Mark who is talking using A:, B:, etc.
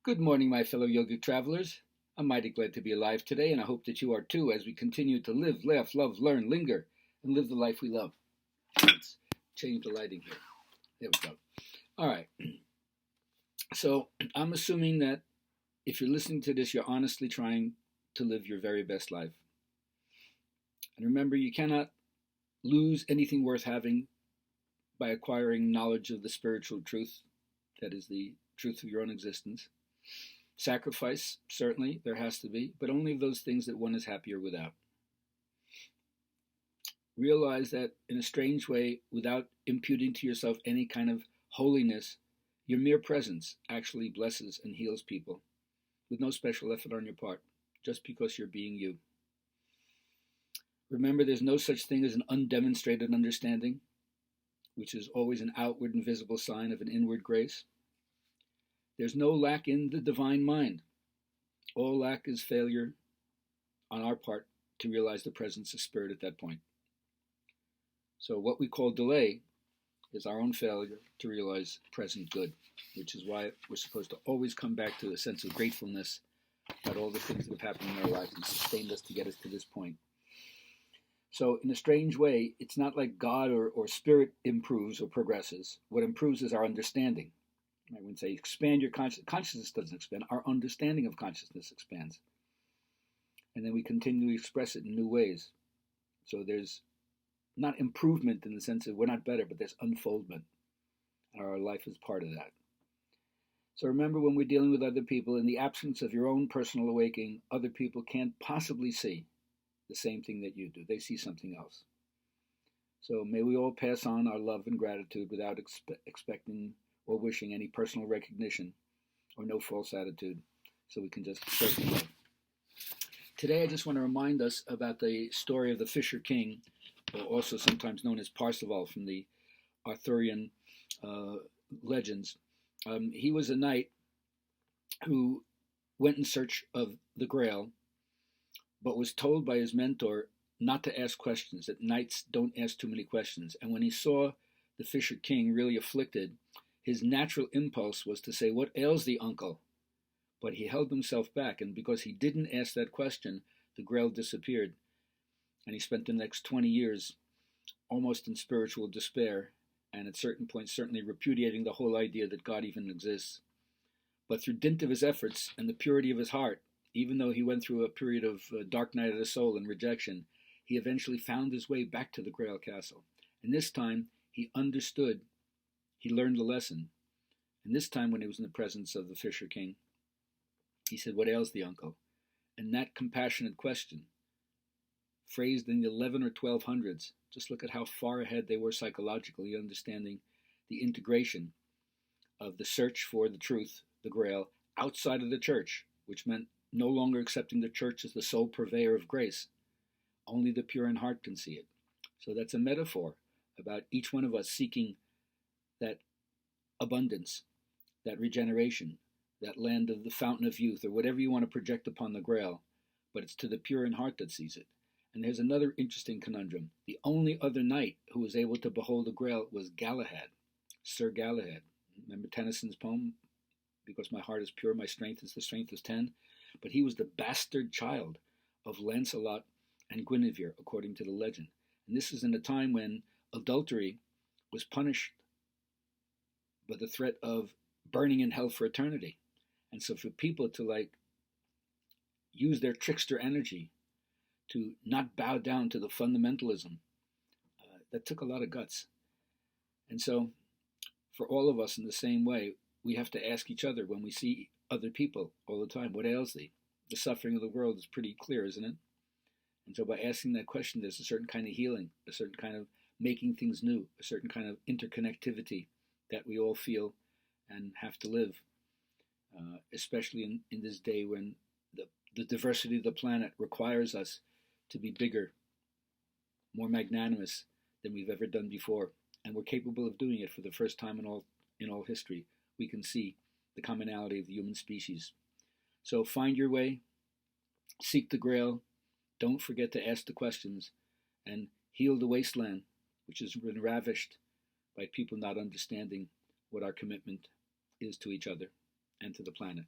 A: Good morning, my fellow yogic travelers. I'm mighty glad to be alive today, and I hope that you are too as we continue to live, laugh, love, learn, linger, and live the life we love. Let's change the lighting here. There we go. All right. So I'm assuming that if you're listening to this, you're honestly trying to live your very best life. And remember, you cannot lose anything worth having by acquiring knowledge of the spiritual truth, that is the truth of your own existence. Sacrifice, certainly, there has to be, but only of those things that one is happier without. Realize that in a strange way, without imputing to yourself any kind of holiness, your mere presence actually blesses and heals people with no special effort on your part, just because you're being you. Remember, there's no such thing as an undemonstrated understanding, which is always an outward and visible sign of an inward grace. There's no lack in the divine mind. All lack is failure on our part to realize the presence of spirit at that point. So what we call delay is our own failure to realize present good, which is why we're supposed to always come back to a sense of gratefulness about all the things that have happened in our lives and sustained us to get us to this point. So in a strange way, it's not like God or spirit improves or progresses. What improves is our understanding. I wouldn't say expand your consciousness. Consciousness doesn't expand. Our understanding of consciousness expands. And then we continually express it in new ways. So there's not improvement in the sense that we're not better, but there's unfoldment. Our life is part of that. So remember, when we're dealing with other people, in the absence of your own personal awakening, other people can't possibly see the same thing that you do. They see something else. So may we all pass on our love and gratitude without expecting or wishing any personal recognition or no false attitude, so we can just spread the love. Today I just want to remind us about the story of the Fisher King, also sometimes known as Parsifal from the Arthurian legends. He was a knight who went in search of the Grail, but was told by his mentor not to ask questions, that knights don't ask too many questions. And when he saw the Fisher King really afflicted, his natural impulse was to say, "What ails thee, uncle?" But he held himself back, and because he didn't ask that question, the Grail disappeared. And he spent the next 20 years almost in spiritual despair, and at certain points certainly repudiating the whole idea that God even exists. But through dint of his efforts and the purity of his heart, even though he went through a period of dark night of the soul and rejection, he eventually found his way back to the Grail Castle. And this time he understood, he learned the lesson. And this time when he was in the presence of the Fisher King, he said, "What ails thee, uncle?" And that compassionate question, phrased in the 11 or 1200s, just look at how far ahead they were psychologically, understanding the integration of the search for the truth, the Grail, outside of the church, which meant no longer accepting the church as the sole purveyor of grace. Only the pure in heart can see it. So that's a metaphor about each one of us seeking that abundance, that regeneration, that land of the fountain of youth, or whatever you want to project upon the Grail, but it's to the pure in heart that sees it. And there's another interesting conundrum. The only other knight who was able to behold the Grail was Galahad, Sir Galahad. Remember Tennyson's poem, "Because my heart is pure, my strength is the strength of 10"? But he was the bastard child of Lancelot and Guinevere, according to the legend. And this is in a time when adultery was punished by the threat of burning in hell for eternity. And so for people to use their trickster energy to not bow down to the fundamentalism, that took a lot of guts. And so for all of us in the same way, we have to ask each other when we see other people all the time, "What ails thee?" The suffering of the world is pretty clear, isn't it? And so by asking that question, there's a certain kind of healing, a certain kind of making things new, a certain kind of interconnectivity that we all feel and have to live, especially in this day when the diversity of the planet requires us to be bigger, more magnanimous than we've ever done before. And we're capable of doing it for the first time in all history. We can see the commonality of the human species. So find your way, seek the Grail, don't forget to ask the questions, and heal the wasteland, which has been ravished by people not understanding what our commitment is to each other and to the planet.